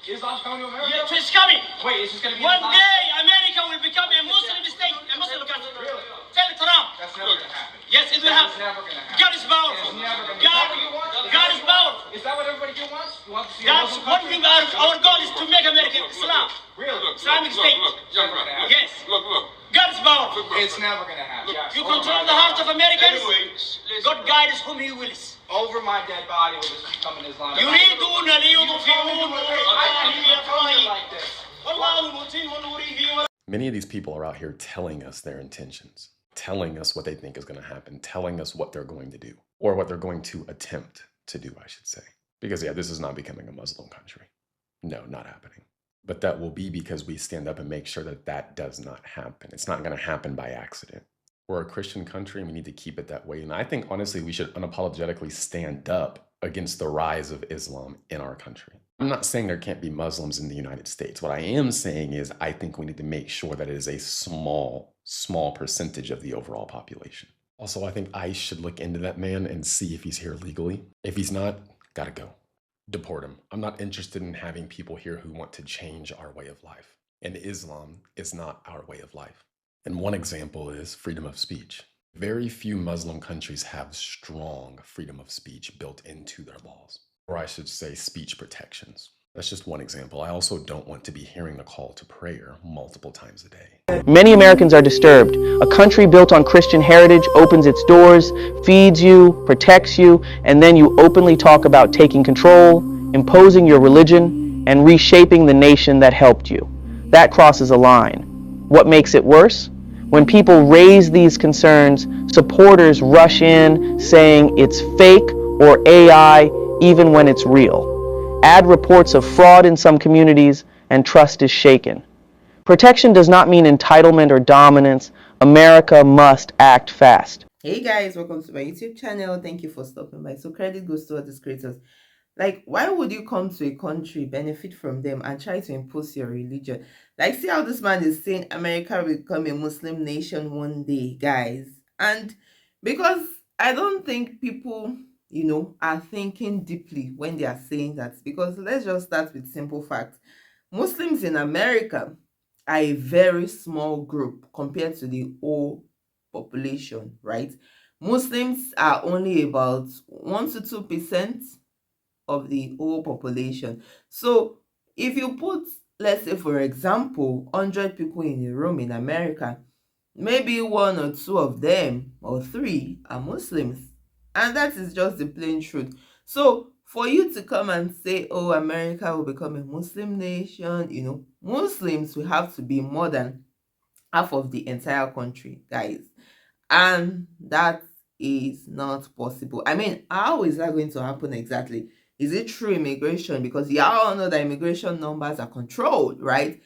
Islam's coming to America? Yeah, it's coming. Wait, it's just going to be one day America will become a Muslim state, a Muslim country. Really? Tell Trump. That's never going to happen. Yes, it will happen. That's never going to happen. God is powerful. It's never going to happen. God is powerful. Is that what everybody here wants? You want to see That's one thing. Our goal is to make America Islam. Really? Islamic state. Young brother. Yes. God is powerful. It's never going to happen. Yes. You control the hearts of Americans. God guides whom He wills. Over my dead body will just become an Islamic. يريدون ليطفئوا نور الله بأفواههم like this. والله متم نوره. Many of these people are out here telling us their intentions, telling us what they think is going to happen, telling us what they're going to do, or what they're going to attempt to do, I should say. Because yeah, this is not becoming a Muslim country. No, not happening. But that will be because we stand up and make sure that that does not happen. It's not going to happen by accident. We're a Christian country and we need to keep it that way. And I think, honestly, we should unapologetically stand up against the rise of Islam in our country. I'm not saying there can't be Muslims in the United States. What I am saying is I think we need to make sure that it is a small percentage of the overall population. Also, I think ICE should look into that man and see if he's here legally. If he's not, gotta go. Deport him. I'm not interested in having people here who want to change our way of life. And Islam is not our way of life. And one example is freedom of speech. Very few Muslim countries have strong freedom of speech built into their laws, or I should say speech protections. That's just one example. I also don't want to be hearing the call to prayer multiple times a day. Many Americans are disturbed. A country built on Christian heritage opens its doors, feeds you, protects you, and then you openly talk about taking control, imposing your religion, and reshaping the nation that helped you. That crosses a line. What makes it worse? When people raise these concerns, supporters rush in saying it's fake or AI, even when it's real. Add reports of fraud in some communities, and trust is shaken. Protection does not mean entitlement or dominance. America must act fast. Hey guys, welcome to my YouTube channel. Thank you for stopping by. So credit goes to all these creators. Like, why would you come to a country, benefit from them, and try to impose your religion? Like, see how this man is saying America will become a Muslim nation one day, guys. And because I don't think people, are thinking deeply when they are saying that. Because let's just start with simple facts. Muslims in America are a very small group compared to the whole population, right? Muslims are only about 1 to 2% of the whole population. So if you put, let's say for example, 100 people in a room in America, maybe 1 or 2 of them or 3 are Muslims, and that is just the plain truth. So for you to come and say, oh, America will become a Muslim nation, Muslims will have to be more than half of the entire country, guys, and that is not possible. I mean, how is that going to happen exactly? Is it through immigration? Because y'all know that immigration numbers are controlled, right?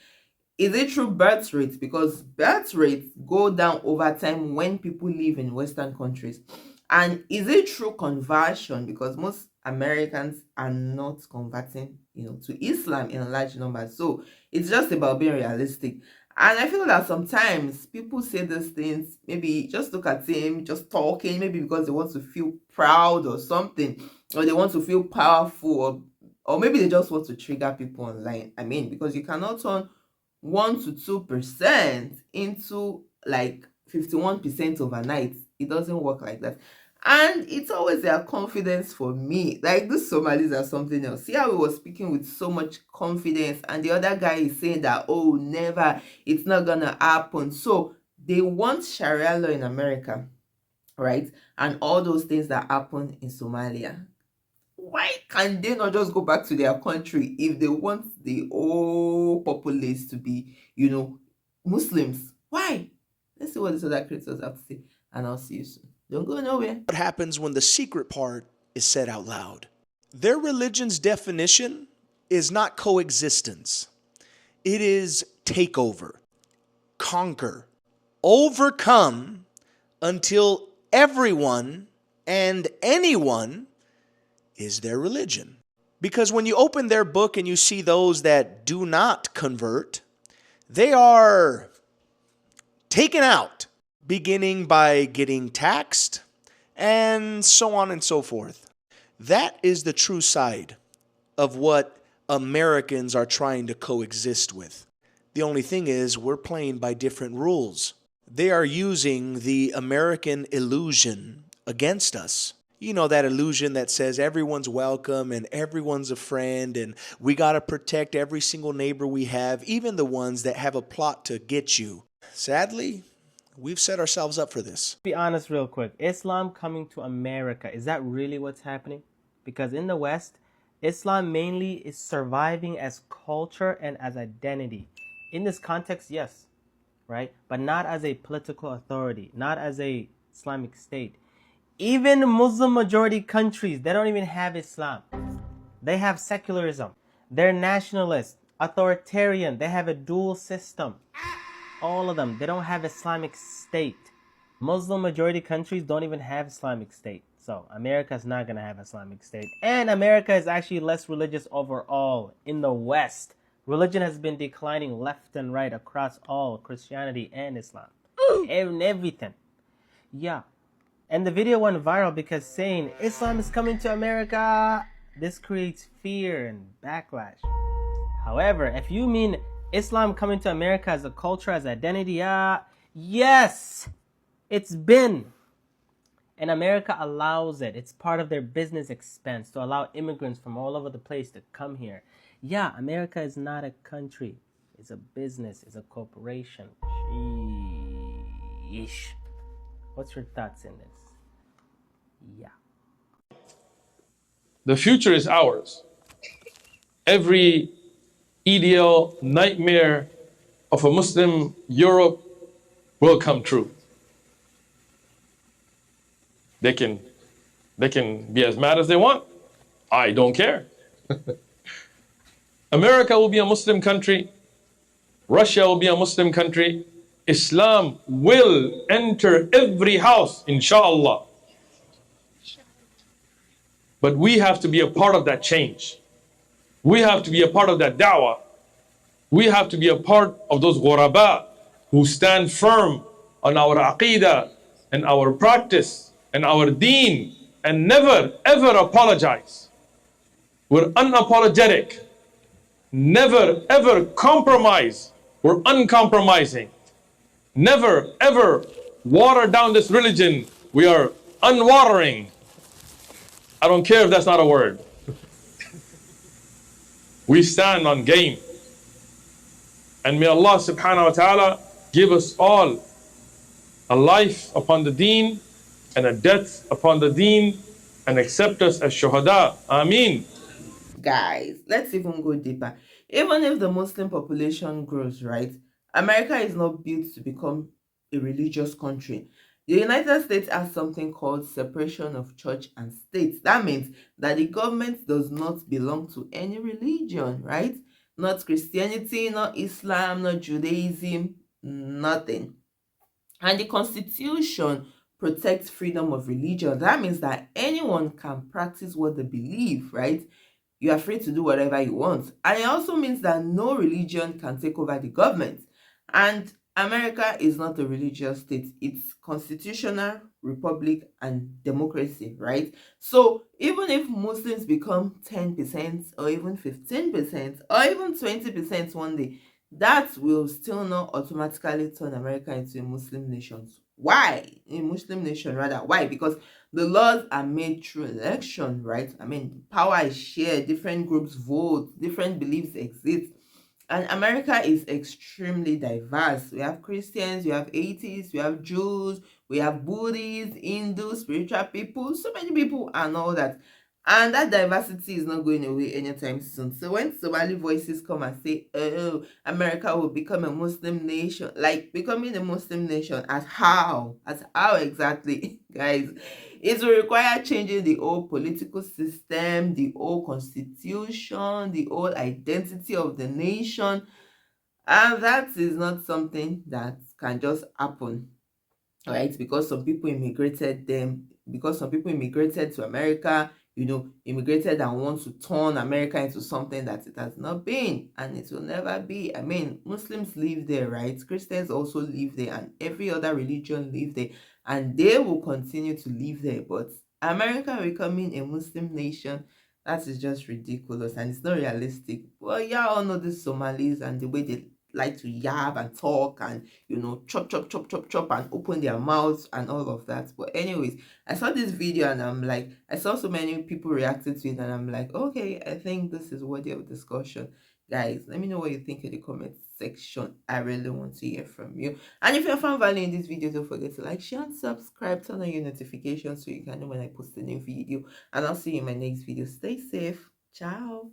Is it through birth rates? Because birth rates go down over time when people live in Western countries. And is it through conversion? Because most Americans are not converting, to Islam in large numbers. So it's just about being realistic. And I feel that sometimes people say these things, maybe just look at him, just talking, maybe because they want to feel proud or something, or they want to feel powerful, or maybe they just want to trigger people online. I mean, because you cannot turn 1 to 2% into like 51% overnight. It doesn't work like that. And it's always their confidence for me. Like, these Somalis are something else. See how we were speaking with so much confidence, and the other guy is saying that, oh, never, it's not gonna happen. So they want Sharia law in America, right? And all those things that happen in Somalia. Why can they not just go back to their country if they want the whole populace to be, Muslims? Why? Let's see what these other creators have to say, and I'll see you soon. Don't go nowhere. What happens when the secret part is said out loud? Their religion's definition is not coexistence. It is takeover, conquer, overcome until everyone and anyone is their religion. Because when you open their book and you see those that do not convert, they are taken out, beginning by getting taxed and so on and so forth. That is the true side of what Americans are trying to coexist with. The only thing is, we're playing by different rules. They are using the American illusion against us. You know, that illusion that says everyone's welcome and everyone's a friend and we got to protect every single neighbor we have, even the ones that have a plot to get you. Sadly, we've set ourselves up for this. Be honest real quick. Islam coming to America, is that really what's happening? Because in the West, Islam mainly is surviving as culture and as identity. In this context, yes, right? But not as a political authority, not as a Islamic state. Even Muslim majority countries, they don't even have Islam. They have secularism. They're nationalist, authoritarian. They have a dual system. All of them, they don't have Islamic state. Muslim majority countries don't even have Islamic state. So America's not going to have Islamic state. And America is actually less religious overall in the West. Religion has been declining left and right across all Christianity and Islam. And everything. Yeah. And the video went viral because saying Islam is coming to America, this creates fear and backlash. However, if you mean Islam coming to America as a culture, as identity, yes, it's been. And America allows it. It's part of their business expense to allow immigrants from all over the place to come here. Yeah, America is not a country. It's a business. It's a corporation. Sheesh. What's your thoughts in this? Yeah. The future is ours. Every ideal nightmare of a Muslim Europe will come true. They can be as mad as they want. I don't care. America will be a Muslim country. Russia will be a Muslim country. Islam will enter every house, inshallah. But we have to be a part of that change. We have to be a part of that da'wah. We have to be a part of those ghuraba who stand firm on our aqeedah and our practice and our deen and never ever apologize. We're unapologetic. Never ever compromise. We're uncompromising. Never ever water down this religion. We are unwatering. I don't care if that's not a word. We stand on game. And may Allah subhanahu wa ta'ala give us all a life upon the deen and a death upon the deen and accept us as shuhada. Ameen. Guys, let's even go deeper. Even if the Muslim population grows, right, America is not built to become a religious country. The United States has something called separation of church and state. That means that the government does not belong to any religion, right? Not Christianity, not Islam, not Judaism, nothing. And the Constitution protects freedom of religion. That means that anyone can practice what they believe, right? You are free to do whatever you want. And it also means that no religion can take over the government. And America is not a religious state. It's constitutional, republic, and democracy, right? So even if Muslims become 10% or even 15% or even 20% one day, that will still not automatically turn America into a Muslim nation. Why? A Muslim nation, rather. Why? Because the laws are made through election, right? I mean, power is shared, different groups vote, different beliefs exist. And America is extremely diverse. We have Christians, we have atheists, we have Jews, we have Buddhists, Hindus, spiritual people, so many people and all that. And that diversity is not going away anytime soon. So when Somali voices come and say, oh, America will become a Muslim nation, like becoming a Muslim nation, as how? As how exactly, guys? It will require changing the whole political system, the whole constitution, the whole identity of the nation. And that is not something that can just happen, right? Because some people immigrated to America, immigrated and want to turn America into something that it has not been, and it will never be. I mean, Muslims live there, right? Christians also live there, and every other religion live there, and they will continue to live there. But America becoming a Muslim nation, That is just ridiculous and it's not realistic. Well, yeah, all know the Somalis and the way they like to yab and talk and chop chop chop chop chop and open their mouths and all of that. But anyways, I saw this video and I'm like, I saw so many people reacting to it and I'm like, okay, I think this is worthy of discussion. Guys, let me know what you think in the comment section. I really want to hear from you. And if you found value in this video, don't forget to like, share, and subscribe. Turn on your notifications so you can know when I post a new video. And I'll see you in my next video. Stay safe. Ciao.